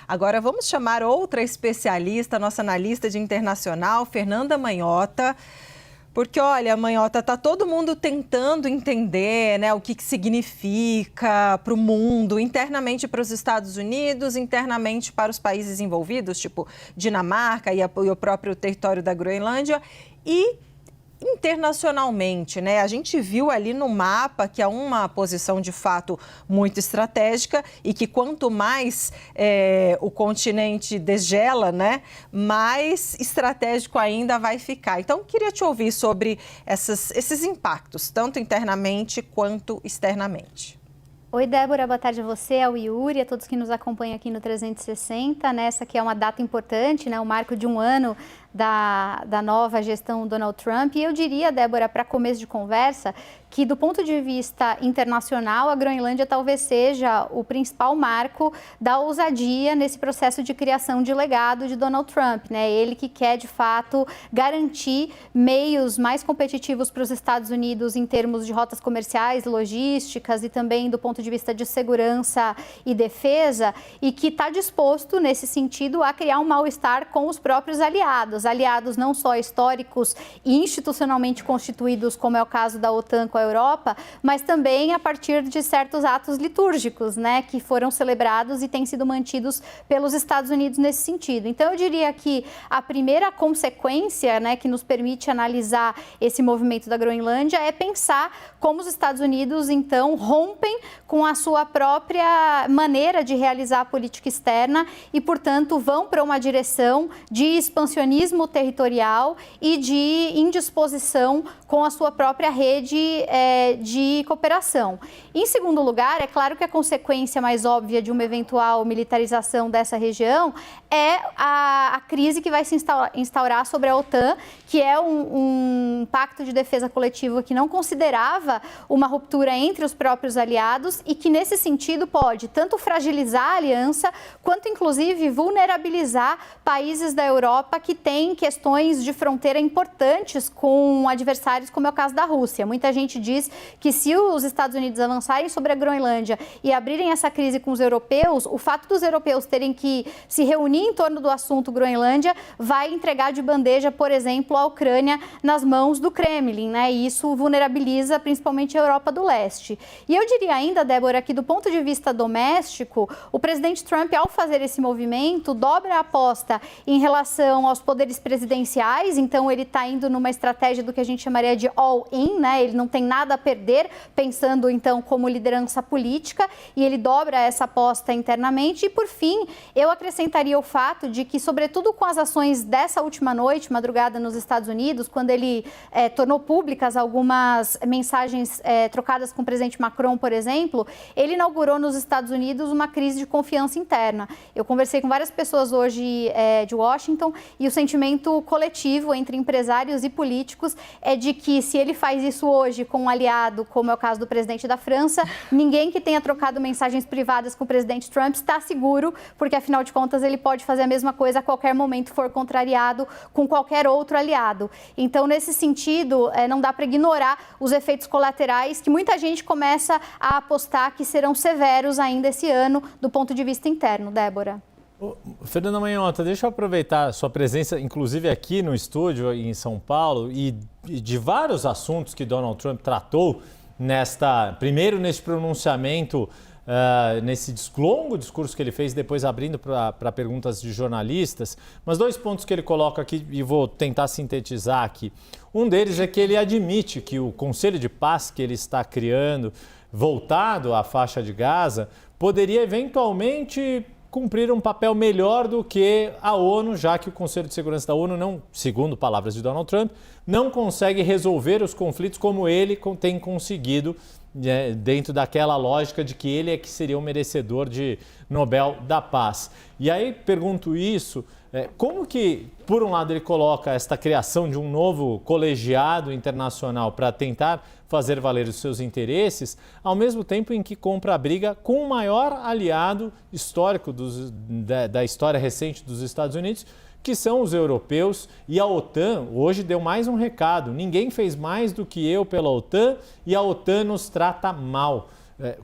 Agora vamos chamar outra especialista, nossa analista de internacional, Fernanda Manhota. Porque, olha, Manhota, está todo mundo tentando entender, né, o que significa para o mundo, internamente para os Estados Unidos, internamente para os países envolvidos, tipo Dinamarca e o próprio território da Groenlândia, e internacionalmente, né? A gente viu ali no mapa que é uma posição de fato muito estratégica e que quanto mais o continente desgela, né, mais estratégico ainda vai ficar. Então, queria te ouvir sobre esses impactos, tanto internamente quanto externamente. Oi, Débora, boa tarde a você, ao Yuri, a todos que nos acompanham aqui no 360, né? Essa aqui é uma data importante, né? O marco de um ano da nova gestão Donald Trump. E eu diria, Débora, para começo de conversa, que do ponto de vista internacional, a Groenlândia talvez seja o principal marco da ousadia nesse processo de criação de legado de Donald Trump, né? Ele que quer, de fato, garantir meios mais competitivos para os Estados Unidos em termos de rotas comerciais, logísticas e também do ponto de vista de segurança e defesa, e que está disposto, nesse sentido, a criar um mal-estar com os próprios aliados não só históricos e institucionalmente constituídos, como é o caso da OTAN com a Europa, mas também a partir de certos atos litúrgicos, né, que foram celebrados e têm sido mantidos pelos Estados Unidos nesse sentido. Então, eu diria que a primeira consequência, né, que nos permite analisar esse movimento da Groenlândia é pensar como os Estados Unidos, então, rompem com a sua própria maneira de realizar a política externa e, portanto, vão para uma direção de expansionismo territorial e de indisposição com a sua própria rede de cooperação. Em segundo lugar, é claro que a consequência mais óbvia de uma eventual militarização dessa região é a crise que vai se instaurar sobre a OTAN, que é um pacto de defesa coletiva que não considerava uma ruptura entre os próprios aliados e que, nesse sentido, pode tanto fragilizar a aliança, quanto, inclusive, vulnerabilizar países da Europa que têm questões de fronteira importantes com adversários, como é o caso da Rússia. Muita gente diz que se os Estados Unidos avançarem sobre a Groenlândia e abrirem essa crise com os europeus, o fato dos europeus terem que se reunir em torno do assunto Groenlândia vai entregar de bandeja, por exemplo, a Ucrânia nas mãos do Kremlin, né? E isso vulnerabiliza principalmente a Europa do Leste. E eu diria ainda, Débora, que do ponto de vista doméstico, o presidente Trump, ao fazer esse movimento, dobra a aposta em relação aos poderes presidenciais, então ele está indo numa estratégia do que a gente chamaria de all-in, né? Ele não tem nada a perder, pensando então como liderança política, e ele dobra essa aposta internamente. E por fim, eu acrescentaria o fato de que, sobretudo com as ações dessa última noite, madrugada nos Estados Unidos, quando ele tornou públicas algumas mensagens trocadas com o presidente Macron, por exemplo, ele inaugurou nos Estados Unidos uma crise de confiança interna. Eu conversei com várias pessoas hoje de Washington e o sentimento coletivo entre empresários e políticos é de que, se ele faz isso hoje com um aliado, como é o caso do presidente da França, ninguém que tenha trocado mensagens privadas com o presidente Trump está seguro, porque, afinal de contas, ele pode fazer a mesma coisa a qualquer momento for contrariado com qualquer outro aliado. Então, nesse sentido, não dá para ignorar os efeitos colaterais que muita gente começa a apostar que serão severos ainda esse ano do ponto de vista interno. Débora. Fernanda Manhota, deixa eu aproveitar sua presença, inclusive aqui no estúdio em São Paulo, e de vários assuntos que Donald Trump tratou primeiro nesse pronunciamento, nesse longo discurso que ele fez, depois abrindo para perguntas de jornalistas, mas dois pontos que ele coloca aqui e vou tentar sintetizar aqui. Um deles é que ele admite que o Conselho de Paz que ele está criando, voltado à faixa de Gaza, poderia eventualmente cumprir um papel melhor do que a ONU, já que o Conselho de Segurança da ONU, não, segundo palavras de Donald Trump, não consegue resolver os conflitos como ele tem conseguido, dentro daquela lógica de que ele é que seria o merecedor de Nobel da Paz. E aí pergunto isso, como que, por um lado, ele coloca esta criação de um novo colegiado internacional para tentar fazer valer os seus interesses, ao mesmo tempo em que compra a briga com o maior aliado histórico da história recente dos Estados Unidos, que são os europeus, e a OTAN hoje deu mais um recado: ninguém fez mais do que eu pela OTAN e a OTAN nos trata mal.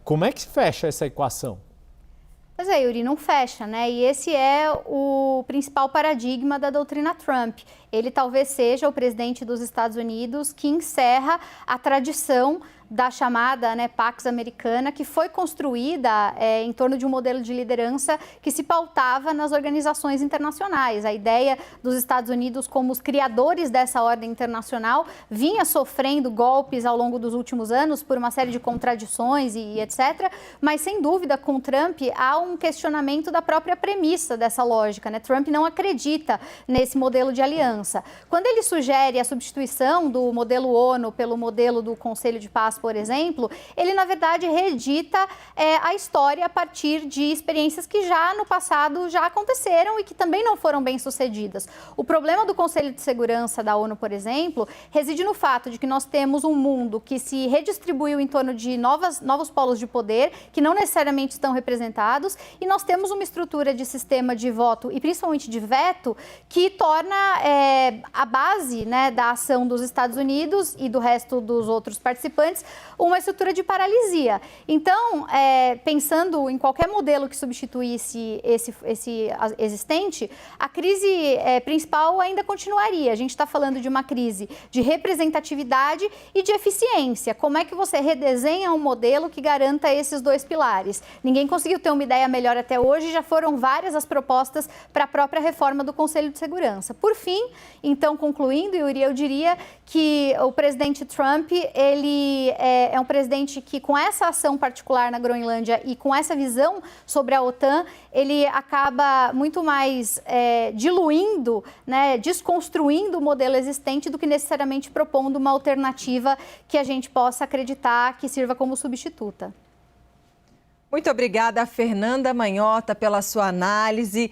Como é que se fecha essa equação? Pois é, Yuri, não fecha, né? E esse é o principal paradigma da doutrina Trump. Ele talvez seja o presidente dos Estados Unidos que encerra a tradição da chamada, né, Pax Americana, que foi construída em torno de um modelo de liderança que se pautava nas organizações internacionais. A ideia dos Estados Unidos como os criadores dessa ordem internacional vinha sofrendo golpes ao longo dos últimos anos por uma série de contradições e etc. Mas, sem dúvida, com Trump há um questionamento da própria premissa dessa lógica, né? Trump não acredita nesse modelo de aliança. Quando ele sugere a substituição do modelo ONU pelo modelo do Conselho de Paz, por exemplo, ele, na verdade, reedita a história a partir de experiências que já no passado já aconteceram e que também não foram bem sucedidas. O problema do Conselho de Segurança da ONU, por exemplo, reside no fato de que nós temos um mundo que se redistribuiu em torno de novos polos de poder, que não necessariamente estão representados, e nós temos uma estrutura de sistema de voto e principalmente de veto que torna a base, né, da ação dos Estados Unidos e do resto dos outros participantes uma estrutura de paralisia. Então, pensando em qualquer modelo que substituísse esse existente, a crise principal ainda continuaria. A gente está falando de uma crise de representatividade e de eficiência. Como é que você redesenha um modelo que garanta esses dois pilares? Ninguém conseguiu ter uma ideia melhor até hoje, já foram várias as propostas para a própria reforma do Conselho de Segurança. Por fim, então, concluindo, Yuri, eu diria que o presidente Trump, ele é um presidente que, com essa ação particular na Groenlândia e com essa visão sobre a OTAN, ele acaba muito mais diluindo, né, desconstruindo o modelo existente do que necessariamente propondo uma alternativa que a gente possa acreditar que sirva como substituta. Muito obrigada, Fernanda Manhota, pela sua análise.